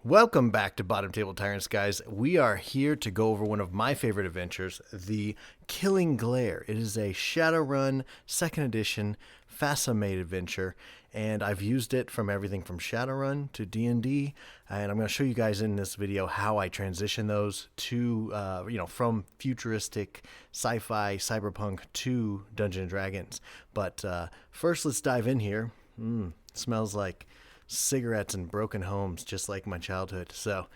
Welcome back to Bottom Table Tyrants, guys. We are here to go over one of my favorite adventures, the Killing Glare. It is a Shadowrun 2nd edition FASA-made adventure, and I've used it from everything from Shadowrun to D&D, and I'm going to show you guys in this video how I transition those to, from futuristic sci-fi, cyberpunk to Dungeons & Dragons. But first, let's dive in here. Smells like cigarettes and broken homes, just like my childhood. So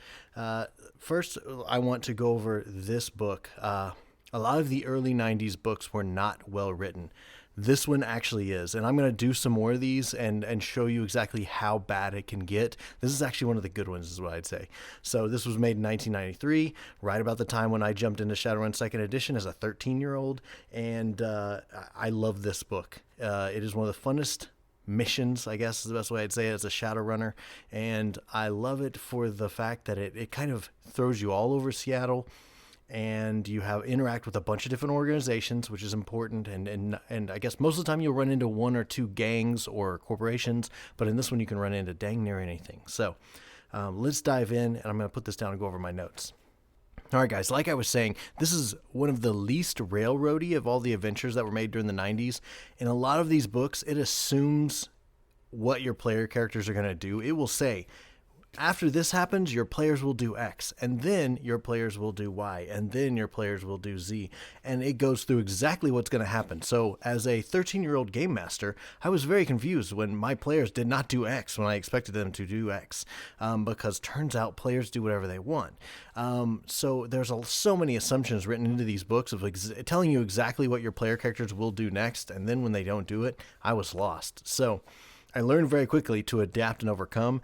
first I want to go over this book. A lot of the early 90s books were not well written. This one actually is, and I'm going to do some more of these and show you exactly how bad it can get. This is actually one of the good ones, is what I'd say. So this was made in 1993, right about the time when I jumped into Shadowrun 2nd edition as a 13-year-old, and I love this book. It is one of the funnest missions, I guess is the best way I'd say it, as a Shadowrunner, and I love it for the fact that it kind of throws you all over Seattle, and you interact with a bunch of different organizations, which is important, and I guess most of the time you'll run into one or two gangs or corporations, but in this one you can run into dang near anything. So let's dive in, and I'm going to put this down and go over my notes. All right, guys, like I was saying, this is one of the least railroady of all the adventures that were made during the 90s. In a lot of these books, it assumes what your player characters are going to do. It will say, after this happens, your players will do X, and then your players will do Y, and then your players will do Z. And it goes through exactly what's going to happen. So as a 13-year-old game master, I was very confused when my players did not do X when I expected them to do X, because turns out players do whatever they want. So there's so many assumptions written into these books of telling you exactly what your player characters will do next, and then when they don't do it, I was lost. So I learned very quickly to adapt and overcome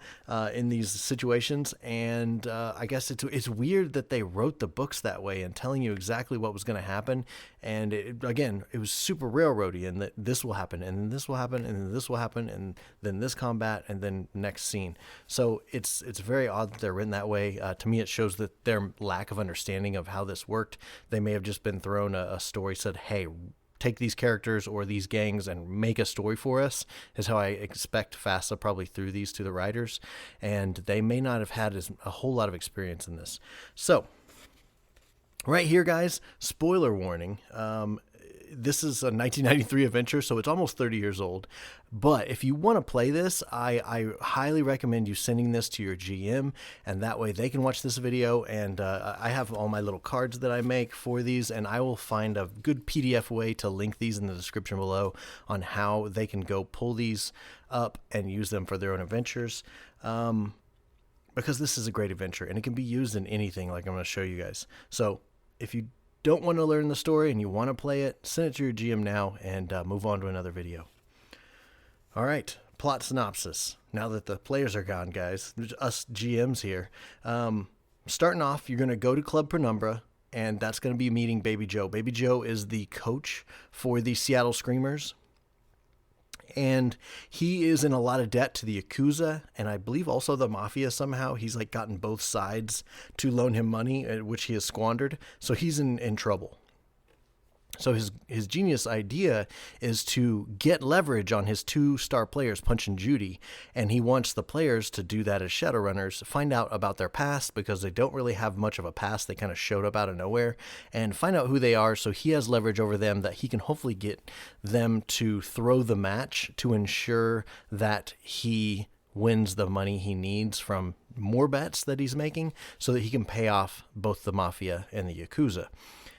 in these situations, and I guess it's weird that they wrote the books that way and telling you exactly what was going to happen. And it was super railroady, and that this will happen, and then this will happen, and then this will happen, and then this combat, and then next scene. So it's very odd that they're written that way. To me, it shows that their lack of understanding of how this worked. They may have just been thrown a story, said, hey, take these characters or these gangs and make a story for us, is how I expect FASA probably threw these to the writers, and they may not have had a whole lot of experience in this. So right here, guys, spoiler warning. This is a 1993 adventure, so it's almost 30 years old. But if you want to play this, I highly recommend you sending this to your GM, and that way they can watch this video. And I have all my little cards that I make for these, and I will find a good PDF way to link these in the description below on how they can go pull these up and use them for their own adventures. Because this is a great adventure, and it can be used in anything like I'm going to show you guys. So if you don't want to learn the story and you want to play it, send it to your GM now and move on to another video. All right, plot synopsis. Now that the players are gone, guys, us GMs here. Starting off, you're going to go to Club Penumbra, and that's going to be meeting Baby Joe. Baby Joe is the coach for the Seattle Screamers, and he is in a lot of debt to the Yakuza, and I believe also the Mafia somehow. He's like gotten both sides to loan him money, which he has squandered, so he's in trouble. So his genius idea is to get leverage on his 2-star players, Punch and Judy, and he wants the players to do that as Shadowrunners, find out about their past, because they don't really have much of a past. They kind of showed up out of nowhere, and find out who they are, so he has leverage over them that he can hopefully get them to throw the match to ensure that he wins the money he needs from more bets that he's making, so that he can pay off both the Mafia and the Yakuza.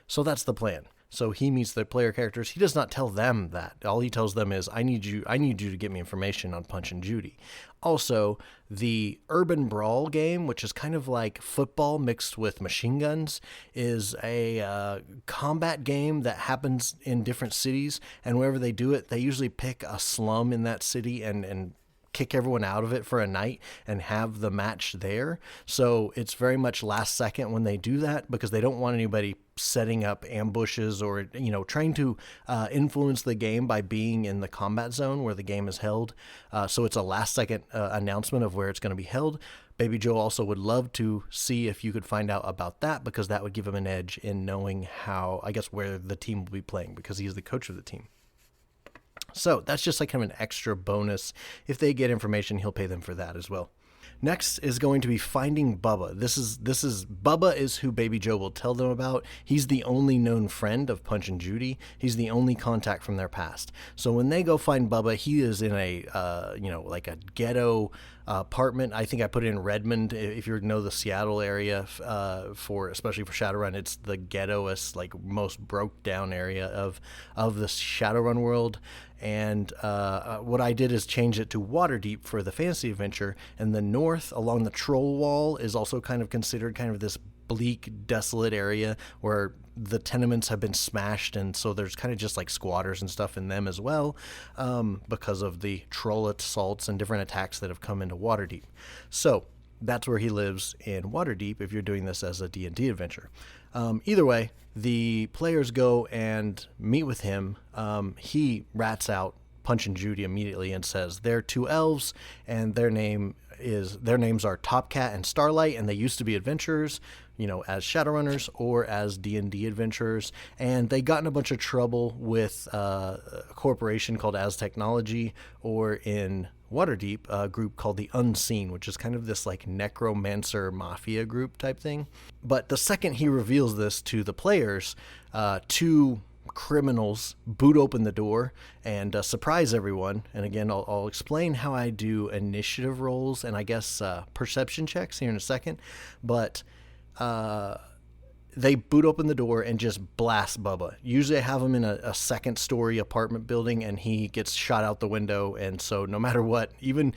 So that's the plan. So he meets the player characters. He does not tell them that. All he tells them is, I need you to get me information on Punch and Judy. Also, the Urban Brawl game, which is kind of like football mixed with machine guns, is a combat game that happens in different cities. And wherever they do it, they usually pick a slum in that city and kick everyone out of it for a night and have the match there. So it's very much last second when they do that, because they don't want anybody setting up ambushes or trying to influence the game by being in the combat zone where the game is held. So it's a last second announcement of where it's going to be held. Baby Joe also would love to see if you could find out about that, because that would give him an edge in knowing where the team will be playing, because he's the coach of the team. So that's just like kind of an extra bonus. If they get information, he'll pay them for that as well. Next is going to be finding Bubba. This is Bubba is who Baby Joe will tell them about. He's the only known friend of Punch and Judy. He's the only contact from their past. So when they go find Bubba, he is in a like a ghetto apartment. I think I put it in Redmond. If you know the Seattle area, especially for Shadowrun, it's the ghettoest, like most broke down area of the Shadowrun world. And what I did is change it to Waterdeep for the fantasy adventure. And the north along the Troll Wall is also kind of considered kind of this bleak, desolate area where the tenements have been smashed, and so there's kind of just like squatters and stuff in them as well, because of the troll assaults and different attacks that have come into Waterdeep. So that's where he lives in Waterdeep if you're doing this as a D&D adventure. Either way, the players go and meet with him. He rats out Punch and Judy immediately and says they're two elves, and their names are Topcat and Starlight, and they used to be adventurers, as Shadowrunners or as D&D adventurers, and they got in a bunch of trouble with a corporation called As Technology, or in Waterdeep, a group called the Unseen, which is kind of this like necromancer mafia group type thing. But the second he reveals this to the players, two criminals boot open the door and surprise everyone. And again, I'll explain how I do initiative rolls and I guess perception checks here in a second. But they boot open the door and just blast Bubba. Usually I have him in a second story apartment building and he gets shot out the window. And so no matter what, even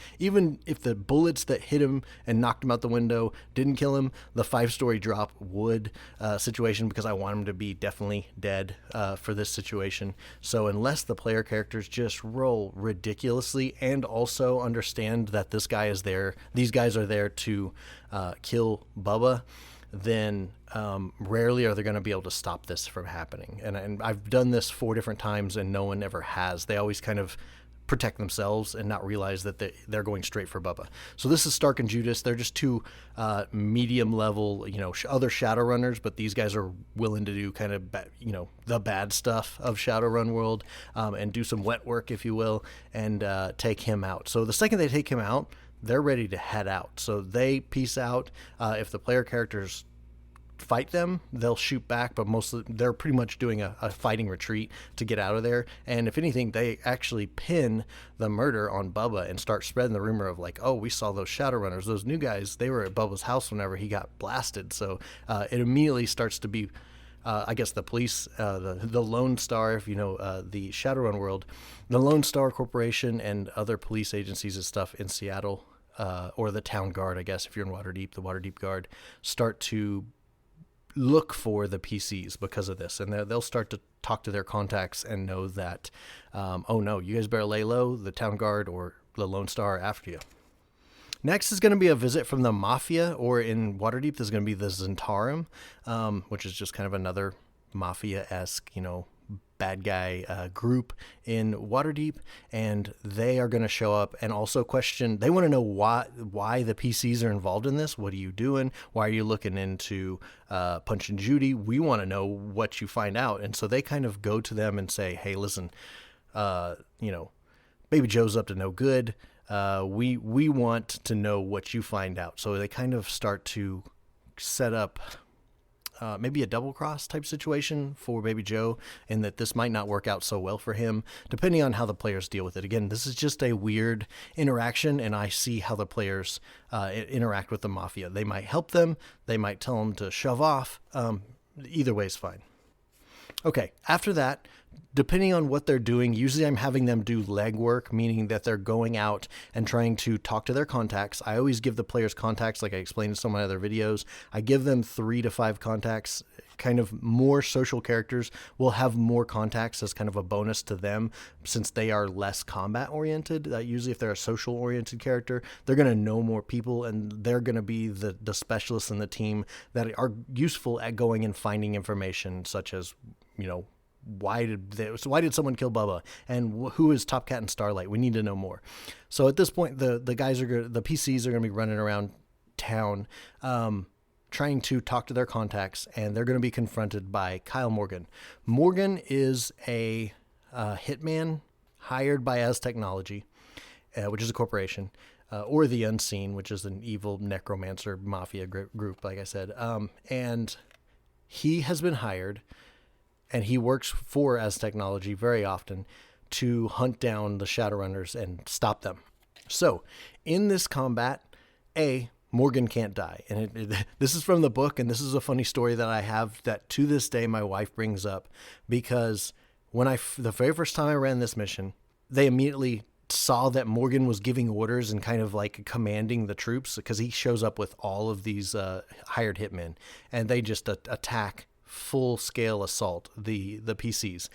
if the bullets that hit him and knocked him out the window didn't kill him, the 5-story drop would situation, because I want him to be definitely dead for this situation. So unless the player characters just roll ridiculously and also understand that these guys are there to kill Bubba, then rarely are they going to be able to stop this from happening. And I've done this 4 different times and no one ever has. They always kind of protect themselves and not realize that they're going straight for Bubba. So this is Stark and Judas. They're just two medium level, other Shadowrunners, but these guys are willing to do kind of, the bad stuff of Shadowrun world, and do some wet work, if you will, and take him out. So the second they take him out, they're ready to head out. So they peace out. If the player characters fight them, they'll shoot back, but they're pretty much doing a fighting retreat to get out of there. And if anything, they actually pin the murder on Bubba and start spreading the rumor of like, oh, we saw those Shadowrunners, those new guys, they were at Bubba's house whenever he got blasted. So it immediately starts to be I guess the police, the Lone Star, if you know the Shadowrun world, the Lone Star Corporation and other police agencies and stuff in Seattle, or the Town Guard, I guess if you're in Waterdeep, the Waterdeep Guard, start to look for the PCs because of this, and they'll start to talk to their contacts and know that, oh no, you guys better lay low. The Town Guard or the Lone Star are after you. Next is going to be a visit from the Mafia, or in Waterdeep, there's going to be the Zentarum, which is just kind of another Mafia-esque, bad guy group in Waterdeep, and they are going to show up and also question. They want to know why the PCs are involved in this. What are you doing? Why are you looking into Punch and Judy? We want to know what you find out. And so they kind of go to them and say, hey, listen, Baby Joe's up to no good. We want to know what you find out. So they kind of start to set up maybe a double cross type situation for Baby Joe, and that this might not work out so well for him, depending on how the players deal with it. Again, this is just a weird interaction, and I see how the players interact with the Mafia. They might help them. They might tell them to shove off. Either way is fine. Okay, after that, depending on what they're doing, usually I'm having them do legwork, meaning that they're going out and trying to talk to their contacts. I always give the players contacts, like I explained in some of my other videos. I give them 3 to 5 contacts. Kind of more social characters will have more contacts as kind of a bonus to them, since they are less combat oriented. Usually if they're a social oriented character, they're going to know more people, and they're going to be the specialists in the team that are useful at going and finding information, such as, why did someone kill Bubba, and who is Topcat and Starlight? We need to know more. So at this point, the PCs are going to be running around town, trying to talk to their contacts, and they're going to be confronted by Kyle Morgan. Morgan is a hitman hired by As Technology, which is a corporation. or the Unseen, which is an evil necromancer mafia group, like I said. And he has been hired, and he works for As Technology very often to hunt down the Shadowrunners and stop them. So, in this combat, Morgan can't die. And this is from the book, and this is a funny story that I have that to this day my wife brings up, because when the very first time I ran this mission, they immediately saw that Morgan was giving orders and kind of like commanding the troops, because he shows up with all of these hired hitmen, and they just attack full-scale assault the PCs.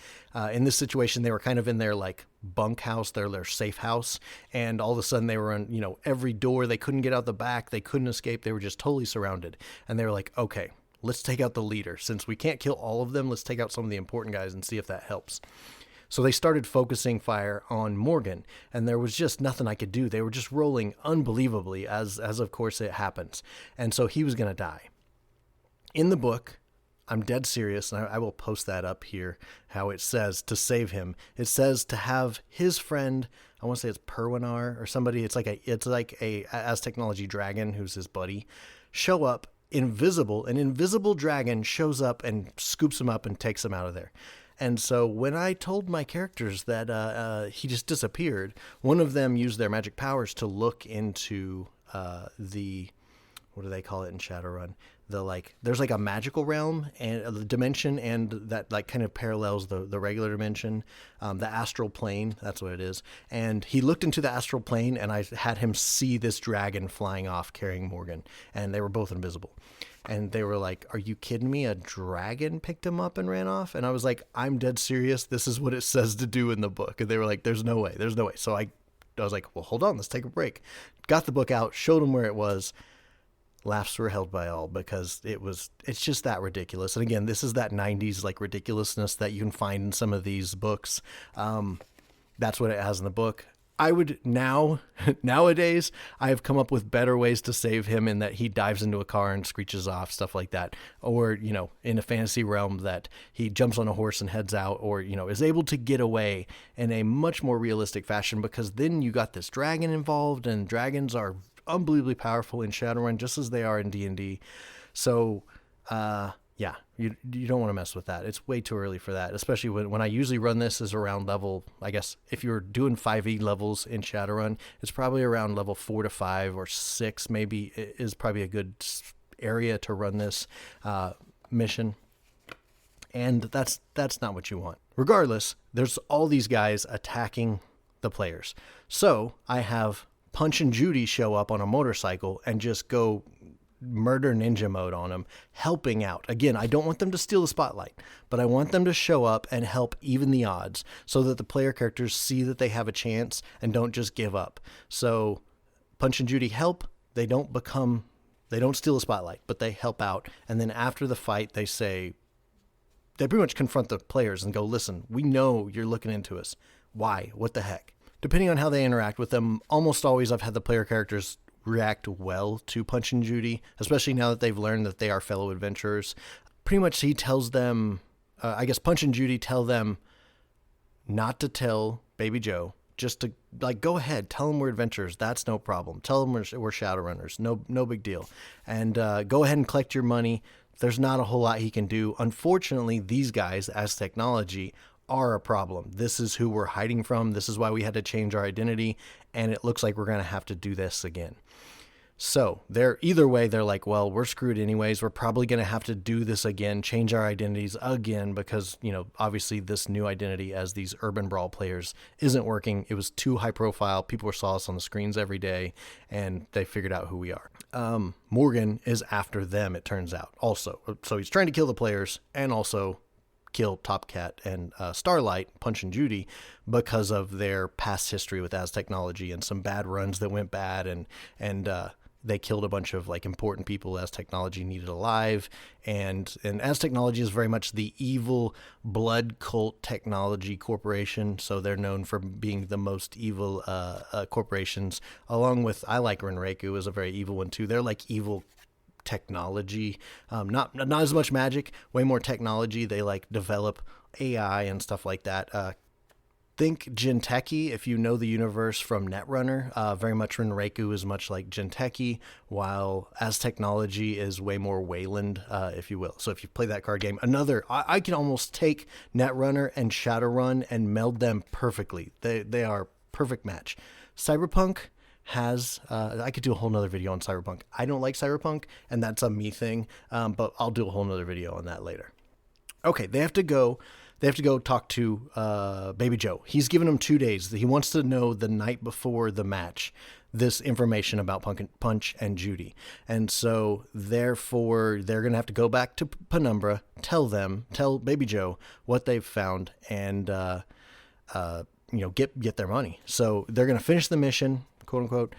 In this situation, they were kind of in their like bunkhouse, their safe house, and all of a sudden they were on every door. They couldn't get out the back. They couldn't escape. They were just totally surrounded. And they were like, okay, let's take out the leader. Since we can't kill all of them, let's take out some of the important guys and see if that helps. So they started focusing fire on Morgan, and there was just nothing I could do. They were just rolling unbelievably, as of course it happens. And so he was going to die. In the book, I'm dead serious, and I will post that up here, how it says to save him. It says to have his friend, I want to say it's Perwinar or somebody, it's like a As Technology dragon who's his buddy, show up invisible. An invisible dragon shows up and scoops him up and takes him out of there. And so when I told my characters that he just disappeared, one of them used their magic powers to look into what do they call it in Shadowrun? There's like a magical realm and the dimension, and that like kind of parallels the regular dimension, the astral plane. That's what it is. And he looked into the astral plane, and I had him see this dragon flying off carrying Morgan, and they were both invisible. And they were like, "Are you kidding me? A dragon picked him up and ran off?" And I was like, "I'm dead serious. This is what it says to do in the book." And they were like, "There's no way. There's no way." So I was like, "Well, hold on. Let's take a break." Got the book out, showed him where it was. Laughs were held by all, because it's just that ridiculous. And again, this is that 90s like ridiculousness that you can find in some of these books. That's what it has in the book. I would nowadays, I have come up with better ways to save him, in that he dives into a car and screeches off, stuff like that. Or, in a fantasy realm, that he jumps on a horse and heads out, or, is able to get away in a much more realistic fashion, because then you got this dragon involved, and dragons are unbelievably powerful in Shadowrun, just as they are in D&D. So, yeah, you don't want to mess with that. It's way too early for that, especially when I usually run this is around level, I guess, if you're doing 5e levels in Shadowrun, it's probably around level 4 to 5 or 6 maybe is probably a good area to run this mission. And that's not what you want. Regardless, there's all these guys attacking the players. So I have Punch and Judy show up on a motorcycle and just go murder ninja mode on them, helping out. Again, I don't want them to steal the spotlight, but I want them to show up and help even the odds, so that the player characters see that they have a chance and don't just give up. So Punch and Judy help. They don't steal the spotlight, but they help out. And then after the fight, they pretty much confront the players and go, "Listen, we know you're looking into us. Why? What the heck?" Depending on how they interact with them, almost always I've had the player characters react well to Punch and Judy, especially now that they've learned that they are fellow adventurers. Pretty much he tells them, I guess Punch and Judy tell them not to tell Baby Joe, just to go ahead, tell them we're adventurers. That's no problem. Tell them we're Shadowrunners. No big deal. And go ahead and collect your money. There's not a whole lot he can do. Unfortunately, these guys, As Technology, are a problem. This is who we're hiding from. This is why we had to change our identity, and it looks like we're going to have to do this again. So either way, they're like, well, we're screwed anyways. We're probably going to have to do this again, change our identities again, because, obviously this new identity as these urban brawl players isn't working. It was too high profile. People saw us on the screens every day, and they figured out who we are. Morgan is after them, it turns out, also. So he's trying to kill the players and also kill Top Cat and Starlight, Punch and Judy, because of their past history with As Technology and some bad runs that went bad, and they killed a bunch of important people As Technology needed alive, and As Technology is very much the evil blood cult technology corporation, so they're known for being the most evil corporations, along with I like Renreiku is a very evil one too. They're like evil technology, not as much magic, way more technology. They develop AI and stuff like that. Think Jinteki, if you know the universe from Netrunner. Very much Renreiku is much like Jinteki, while As Technology is way more Wayland, if you will. So if you play that card game, I can almost take Netrunner and Shadowrun and meld them perfectly. They are perfect match. Cyberpunk has, I could do a whole nother video on Cyberpunk. I don't like Cyberpunk, and that's a me thing, but I'll do a whole nother video on that later. Okay, they have to go talk to Baby Joe. He's given him 2 days. He wants to know the night before the match this information about Punch and Judy. And so, therefore, they're going to have to go back to Penumbra, tell Baby Joe what they've found, and, get their money. So they're going to finish the mission, quote unquote,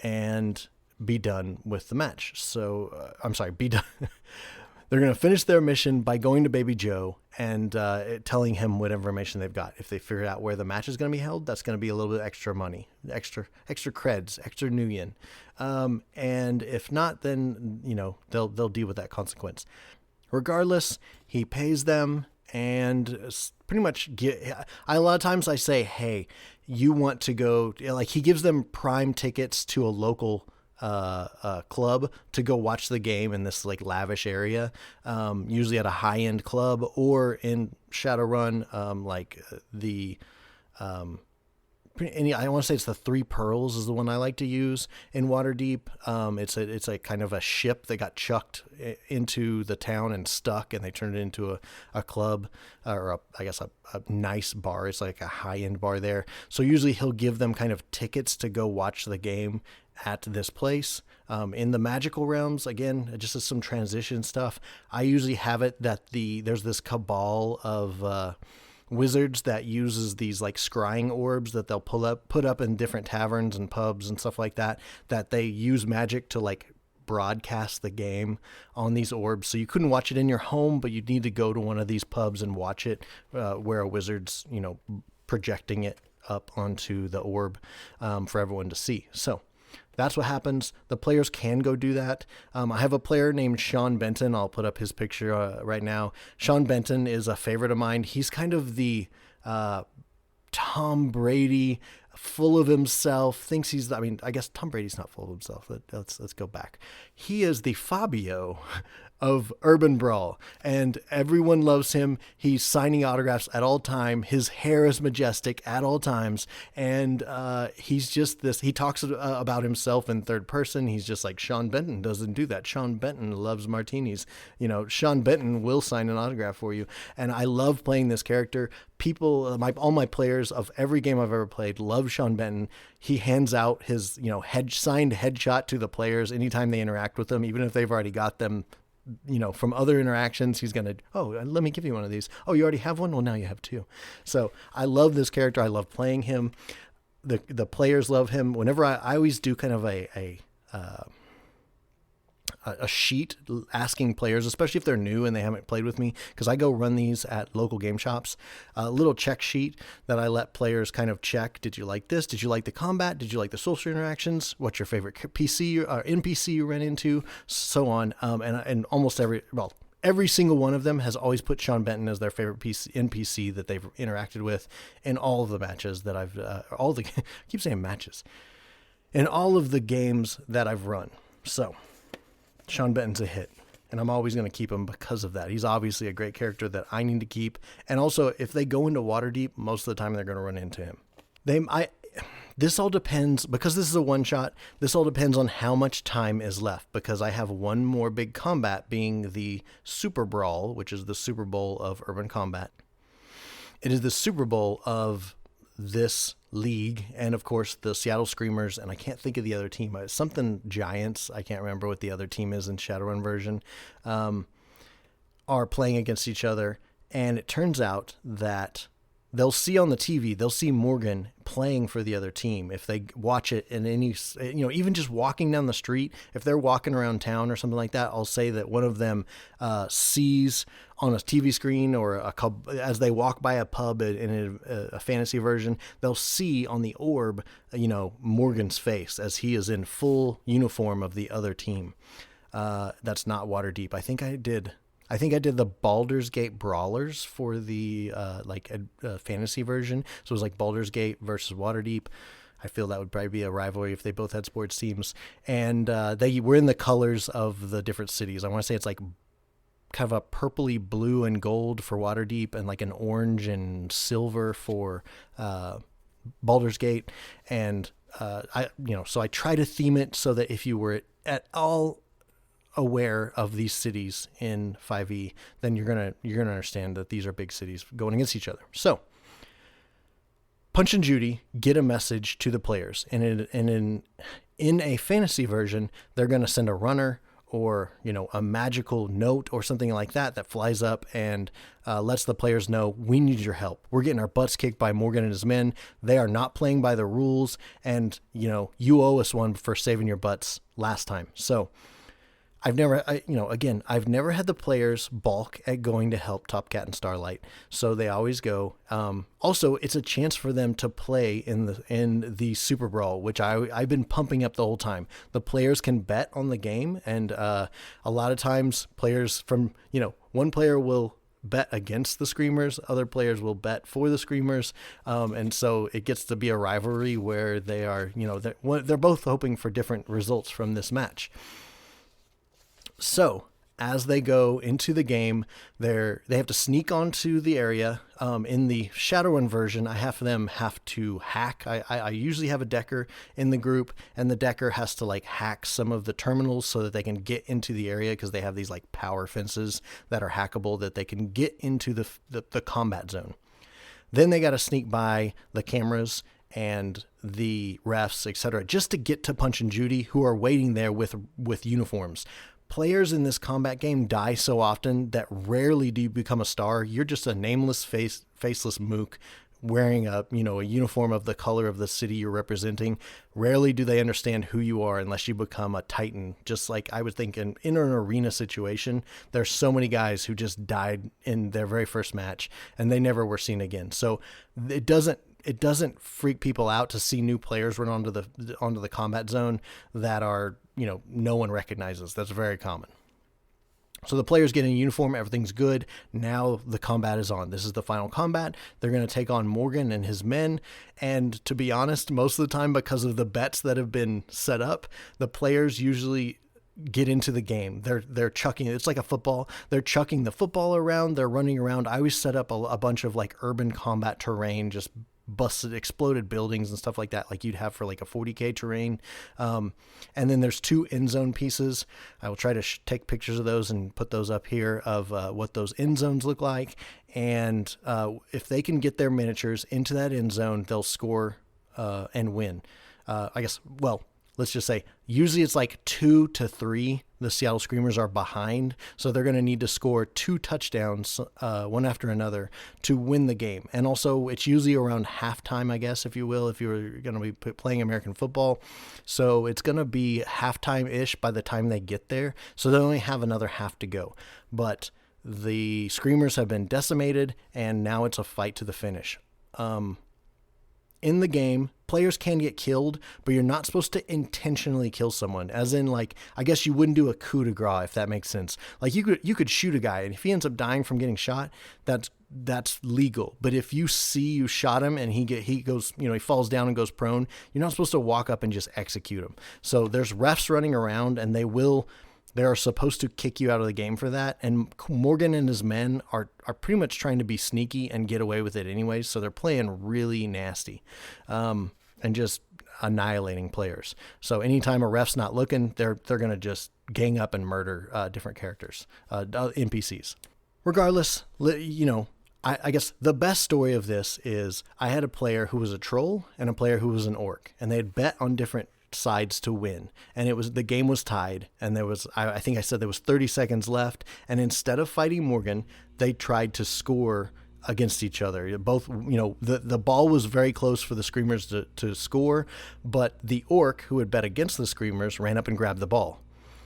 and be done with the match. So, be done. They're going to finish their mission by going to Baby Joe and telling him what information they've got. If they figure out where the match is going to be held, that's going to be a little bit extra money, extra creds, extra nuyen. And if not, then, they'll deal with that consequence. Regardless, he pays them and pretty much a lot of times I say, hey, you want to go, like he gives them prime tickets to a local club to go watch the game in this like lavish area, usually at a high-end club, or in Shadowrun, I want to say it's the Three Pearls is the one I like to use in Waterdeep. It's a kind of a ship that got chucked into the town and stuck, and they turned it into a club, or a nice bar. It's like a high-end bar there. So usually he'll give them kind of tickets to go watch the game at this place. In the magical realms, again, just as some transition stuff, I usually have it that there's this cabal of wizards that uses these like scrying orbs that they'll put up in different taverns and pubs and stuff like that they use magic to like broadcast the game on these orbs. So you couldn't watch it in your home, but you'd need to go to one of these pubs and watch it, where a wizard's, projecting it up onto the orb, for everyone to see. So that's what happens. The players can go do that. I have a player named Sean Benton. I'll put up his picture right now. Sean Benton is a favorite of mine. He's kind of the Tom Brady, full of himself, I guess Tom Brady's not full of himself. Let's go back. He is the Fabio of Urban Brawl, and everyone loves him. He's signing autographs at all time. His hair is majestic at all times, and he's just this. He talks about himself in third person. He's just like, Sean Benton doesn't do that. Sean Benton loves martinis. Sean Benton will sign an autograph for you, and I love playing this character. People, all my players of every game I've ever played love Sean Benton. He hands out his signed headshot to the players anytime they interact with them, even if they've already got them from other interactions. He's going to, let me give you one of these. Oh, you already have one? Well, now you have two. So I love this character. I love playing him. The players love him. Whenever I always do kind of a sheet asking players, especially if they're new and they haven't played with me, because I go run these at local game shops, a little check sheet that I let players kind of check. Did you like this? Did you like the combat? Did you like the social interactions? What's your favorite PC or NPC you ran into? So on. And almost every single one of them has always put Sean Benton as their favorite NPC that they've interacted with in all of the matches that I've, I keep saying matches, in all of the games that I've run. So Sean Benton's a hit, and I'm always going to keep him because of that. He's obviously a great character that I need to keep. And also, if they go into Waterdeep, most of the time they're going to run into him. This all depends, because this is a one-shot, this all depends on how much time is left, because I have one more big combat, being the Super Brawl, which is the Super Bowl of Urban Combat. It is the Super Bowl of this league, and of course the Seattle Screamers, and I can't think of the other team, something Giants, I can't remember what the other team is in Shadowrun version, are playing against each other. And it turns out that they'll see on the TV, they'll see Morgan playing for the other team. If they watch it in any, even just walking down the street, if they're walking around town or something like that, I'll say that one of them sees on a TV screen, or as they walk by a pub in a fantasy version, they'll see on the orb, Morgan's face as he is in full uniform of the other team. That's not Waterdeep. I think I did I think I did the Baldur's Gate Brawlers for the fantasy version. So it was like Baldur's Gate versus Waterdeep. I feel that would probably be a rivalry if they both had sports teams. And they were in the colors of the different cities. I want to say it's like kind of a purpley blue and gold for Waterdeep, and like an orange and silver for Baldur's Gate. And so I try to theme it so that if you were at all aware of these cities in 5e, then you're gonna understand that these are big cities going against each other. So Punch and Judy get a message to the players, and in a fantasy version, they're gonna send a runner or a magical note or something like that flies up and lets the players know, we need your help. We're getting our butts kicked by Morgan and his men. They are not playing by the rules, and you owe us one for saving your butts last time. So I've never had the players balk at going to help Top Cat and Starlight, so they always go. Also, it's a chance for them to play in the Super Brawl, which I've been pumping up the whole time. The players can bet on the game, and a lot of times players from one player will bet against the Screamers, other players will bet for the Screamers, and so it gets to be a rivalry where they are they're both hoping for different results from this match. So as they go into the game, they have to sneak onto the area. In the Shadowrun version, I have them have to hack. I usually have a decker in the group, and the decker has to hack some of the terminals so that they can get into the area, because they have these power fences that are hackable that they can get into the combat zone. Then they got to sneak by the cameras and the refs, etc., just to get to Punch and Judy, who are waiting there with uniforms. Players in this combat game die so often that rarely do you become a star. You're just a nameless, faceless mook wearing a uniform of the color of the city you're representing. Rarely do they understand who you are unless you become a titan. Just like I would think in an arena situation, there's so many guys who just died in their very first match and they never were seen again. So it doesn't freak people out to see new players run onto the combat zone that are, no one recognizes. That's very common. So the players get in uniform, everything's good. Now the combat is on. This is the final combat. They're going to take on Morgan and his men. And to be honest, most of the time, because of the bets that have been set up, the players usually get into the game. They're chucking, it's like a football. They're chucking the football around. They're running around. I always set up a bunch of urban combat terrain, just exploded buildings and stuff like that, like you'd have for a 40k terrain. And then there's 2 end zone pieces. I will try to take pictures of those and put those up here of what those end zones look like. And if they can get their miniatures into that end zone, they'll score and win. Let's just say usually it's 2 to 3. The Seattle Screamers are behind, so they're going to need to score 2 touchdowns, one after another, to win the game. And also, it's usually around halftime, I guess, if you will, if you're going to be playing American football. So it's going to be halftime-ish by the time they get there. So they only have another half to go. But the Screamers have been decimated, and now it's a fight to the finish. In the game, players can get killed, but you're not supposed to intentionally kill someone. As in, I guess you wouldn't do a coup de grace, if that makes sense. You could shoot a guy, and if he ends up dying from getting shot, that's legal. But if you see you shot him and he goes, he falls down and goes prone, you're not supposed to walk up and just execute him. So there's refs running around, and they are supposed to kick you out of the game for that. And Morgan and his men are pretty much trying to be sneaky and get away with it anyways. So they're playing really nasty, and just annihilating players. So anytime a ref's not looking, they're going to just gang up and murder different characters, NPCs. Regardless, I guess the best story of this is I had a player who was a troll and a player who was an orc, and they had bet on different sides to win, and the game was tied, and there was I think I said there was 30 seconds left, and instead of fighting Morgan, they tried to score against each other. Both, the ball was very close for the Screamers to score, but the orc who had bet against the Screamers ran up and grabbed the ball.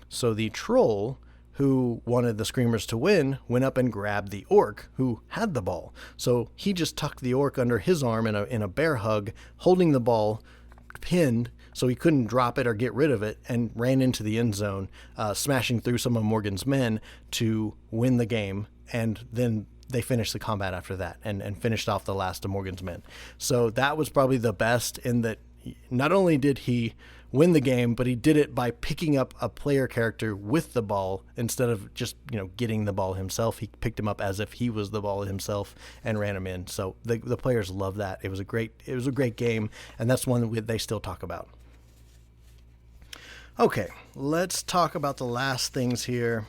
So the troll who wanted the Screamers to win went up and grabbed the orc who had the ball. So he just tucked the orc under his arm in a bear hug, holding the ball pinned, so he couldn't drop it or get rid of it, and ran into the end zone, smashing through some of Morgan's men to win the game. And then they finished the combat after that and finished off the last of Morgan's men. So that was probably the best, in that not only did he win the game, but he did it by picking up a player character with the ball instead of just, getting the ball himself. He picked him up as if he was the ball himself and ran him in. So the players love that. It was a great game, and that's one that they still talk about. Okay, let's talk about the last things here.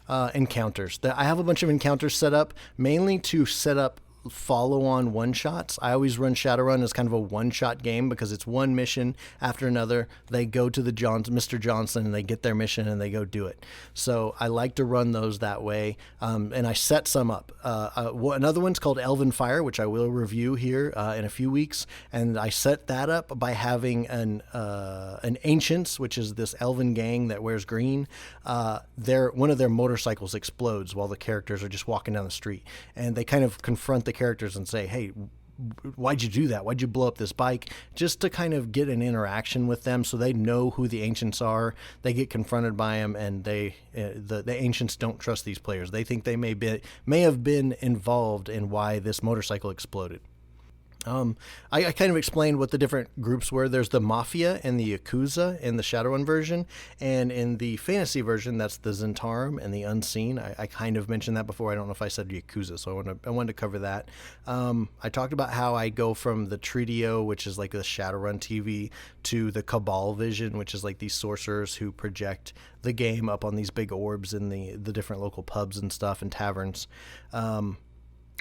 Encounters. I have a bunch of encounters set up, mainly to set up follow-on one-shots. I always run Shadowrun as kind of a one-shot game because it's one mission after another. They go to the Mr. Johnson and they get their mission and they go do it. So I like to run those that way, and I set some up. Another one's called Elven Fire, which I will review here in a few weeks, and I set that up by having an Ancients, which is this elven gang that wears green. One of their motorcycles explodes while the characters are just walking down the street, and they kind of confront the characters and say, hey, why'd you do that? Why'd you blow up this bike? Just to kind of get an interaction with them so they know who the Ancients are. They get confronted by them, and the Ancients don't trust these players. They think they may have been involved in why this motorcycle exploded. I kind of explained what the different groups were. There's the Mafia and the Yakuza in the Shadowrun version, and in the fantasy version, that's the Zentarum and the Unseen. I kind of mentioned that before. I don't know if I said Yakuza, so I wanted to cover that. I talked about how I go from the Trio, which is like the Shadowrun TV, to the Cabal Vision, which is like these sorcerers who project the game up on these big orbs in the different local pubs and stuff and taverns.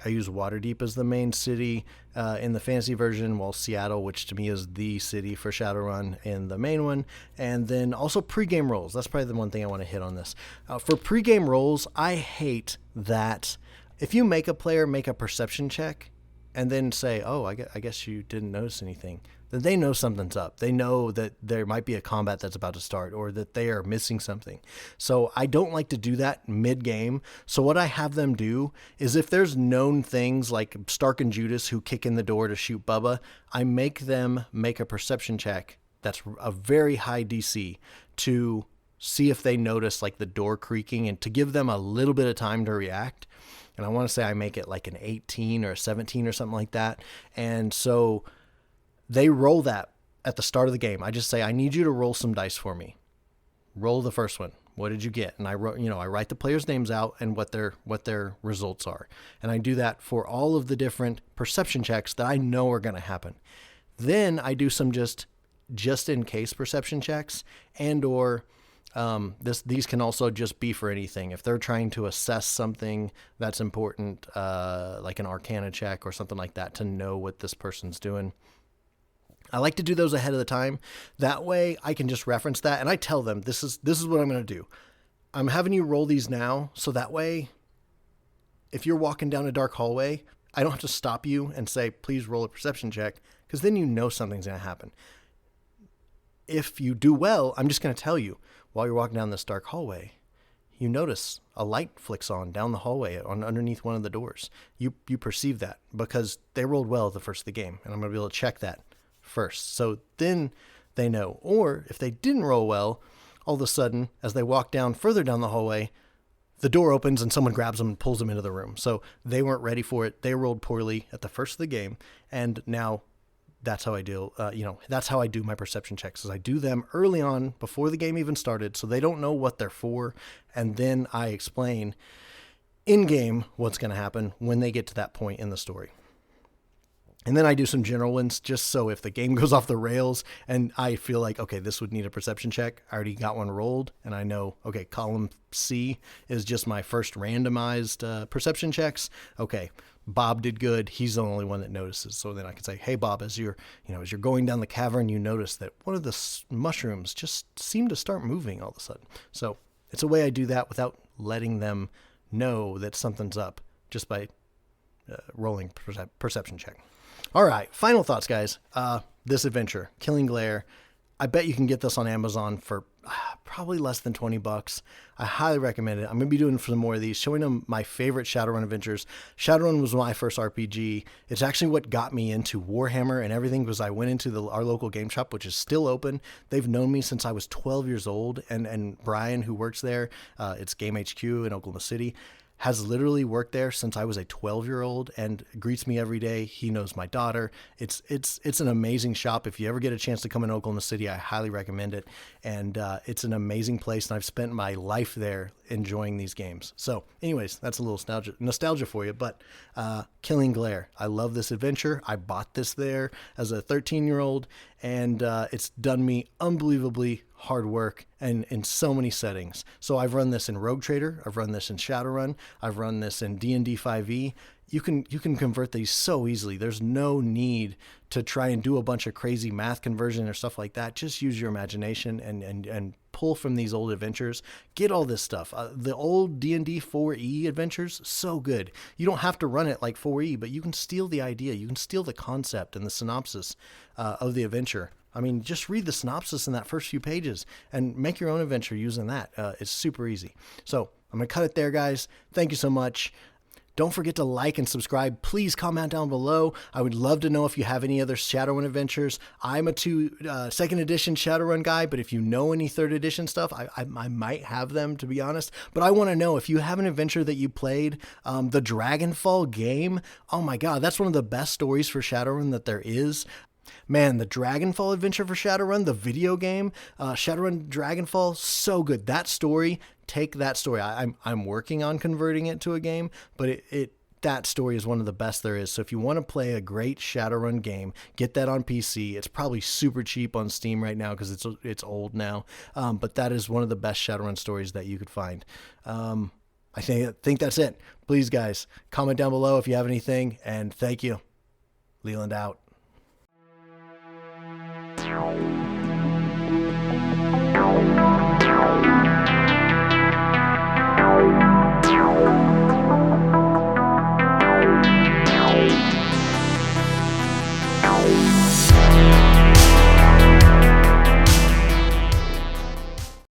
I use Waterdeep as the main city in the fantasy version, while Seattle, which to me is the city for Shadowrun, in the main one. And then also pregame rolls. That's probably the one thing I want to hit on this. For pregame rolls, I hate that if you make a player make a perception check and then say, oh, I guess you didn't notice anything, then they know something's up. They know that there might be a combat that's about to start, or that they are missing something. So I don't like to do that mid-game. So what I have them do is, if there's known things like Stark and Judas who kick in the door to shoot Bubba, I make them make a perception check that's a very high DC to see if they notice like the door creaking, and to give them a little bit of time to react. And I want to say I make it like an 18 or a 17 or something like that. And so they roll that at the start of the game. I just say, I need you to roll some dice for me. Roll the first one. What did you get? And I write the players' names out and what their results are. And I do that for all of the different perception checks that I know are going to happen. Then I do some just in case perception checks, and/or these can also just be for anything. If they're trying to assess something that's important, like an Arcana check or something like that, to know what this person's doing. I like to do those ahead of the time. That way I can just reference that, and I tell them, this is what I'm going to do. I'm having you roll these now, so that way if you're walking down a dark hallway, I don't have to stop you and say, please roll a perception check, because then you know something's going to happen. If you do well, I'm just going to tell you, while you're walking down this dark hallway, you notice a light flicks on down the hallway underneath one of the doors. You perceive that because they rolled well at the first of the game, and I'm going to be able to check that first. So then they know. Or if they didn't roll well, all of a sudden, as they walk further down the hallway, the door opens and someone grabs them and pulls them into the room. So they weren't ready for it. They rolled poorly at the first of the game. And now that's how I deal. That's how I do my perception checks, is I do them early on before the game even started, so they don't know what they're for. And then I explain in game what's going to happen when they get to that point in the story. And then I do some general ones, just so if the game goes off the rails and I feel like, okay, this would need a perception check, I already got one rolled, and I know, okay, column C is just my first randomized perception checks. Okay, Bob did good. He's the only one that notices. So then I can say, hey, Bob, as you're going down the cavern, you notice that one of the mushrooms just seemed to start moving all of a sudden. So it's a way I do that without letting them know that something's up, just by rolling perception check. All right, final thoughts, guys. This adventure, Killing Glare, I bet you can get this on Amazon for probably less than $20. I highly recommend it. I'm going to be doing some more of these, showing them my favorite Shadowrun adventures. Shadowrun was my first RPG. It's actually what got me into Warhammer and everything, because I went into our local game shop, which is still open. They've known me since I was 12 years old. And Brian, who works there, it's Game HQ in Oklahoma City, has literally worked there since I was a 12-year-old and greets me every day. He knows my daughter. It's an amazing shop. If you ever get a chance to come in Oklahoma City, I highly recommend it. And it's an amazing place, and I've spent my life there enjoying these games. So anyways, that's a little nostalgia for you. But Killing Glare, I love this adventure. I bought this there as a 13-year-old, and it's done me unbelievably hard work and in so many settings. So I've run this in Rogue Trader, I've run this in Shadowrun, I've run this in D&D 5e. You can convert these so easily. There's no need to try and do a bunch of crazy math conversion or stuff like that. Just use your imagination and pull from these old adventures. Get all this stuff. The old D&D 4e adventures, so good. You don't have to run it like 4e, but you can steal the idea. You can steal the concept and the synopsis of the adventure. I mean, just read the synopsis in that first few pages and make your own adventure using that. It's super easy. So I'm going to cut it there, guys. Thank you so much. Don't forget to like and subscribe. Please comment down below. I would love to know if you have any other Shadowrun adventures. I'm a second edition Shadowrun guy, but if you know any third edition stuff, I might have them, to be honest. But I want to know if you have an adventure that you played, the Dragonfall game. Oh my God, that's one of the best stories for Shadowrun that there is. Man, the Dragonfall adventure for Shadowrun, the video game, Shadowrun Dragonfall, so good. That story, take that story. I'm working on converting it to a game, but that story is one of the best there is. So if you want to play a great Shadowrun game, get that on PC. It's probably super cheap on Steam right now because it's old now. But that is one of the best Shadowrun stories that you could find. I think that's it. Please, guys, comment down below if you have anything, and thank you. Leland out. Ow.